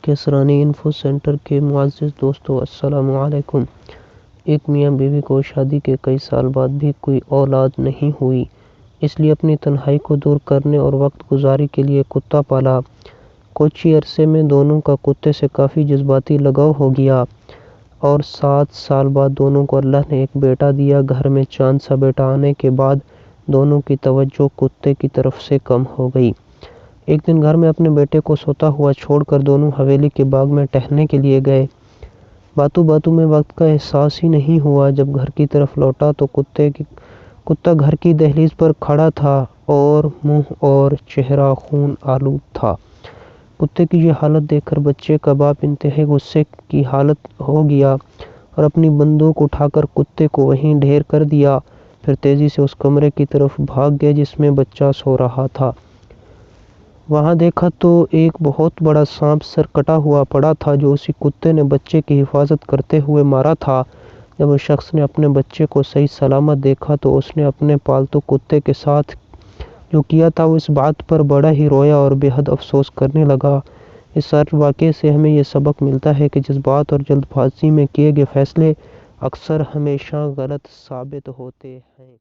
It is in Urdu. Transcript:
کیسرانی انفو سینٹر کے معزز دوستو، السلام علیکم۔ ایک میاں بیوی کو شادی کے کئی سال بعد بھی کوئی اولاد نہیں ہوئی، اس لیے اپنی تنہائی کو دور کرنے اور وقت گزاری کے لیے کتا پالا۔ کچھ ہی عرصے میں دونوں کا کتے سے کافی جذباتی لگاؤ ہو گیا اور 7 سال بعد دونوں کو اللہ نے ایک بیٹا دیا۔ گھر میں چاند سا بیٹا آنے کے بعد دونوں کی توجہ کتے کی طرف سے کم ہو گئی۔ ایک دن گھر میں اپنے بیٹے کو سوتا ہوا چھوڑ کر دونوں حویلی کے باغ میں ٹہلنے کے لیے گئے۔ باتوں باتوں میں وقت کا احساس ہی نہیں ہوا۔ جب گھر کی طرف لوٹا تو کتا گھر کی دہلیز پر کھڑا تھا اور منہ اور چہرہ خون آلود تھا۔ کتے کی یہ حالت دیکھ کر بچے کا باپ انتہائی غصے کی حالت ہو گیا اور اپنی بندوق اٹھا کر کتے کو وہیں ڈھیر کر دیا۔ پھر تیزی سے اس کمرے کی طرف بھاگ گیا جس میں بچہ سو رہا تھا۔ وہاں دیکھا تو ایک بہت بڑا سانپ سر کٹا ہوا پڑا تھا جو اسی کتے نے بچے کی حفاظت کرتے ہوئے مارا تھا۔ جب اس شخص نے اپنے بچے کو صحیح سلامت دیکھا تو اس نے اپنے پالتو کتے کے ساتھ جو کیا تھا اس بات پر بڑا ہی رویا اور بے حد افسوس کرنے لگا۔ اس واقعے سے ہمیں یہ سبق ملتا ہے کہ جذبات اور جلد بازی میں کیے گئے فیصلے اکثر ہمیشہ غلط ثابت ہوتے ہیں۔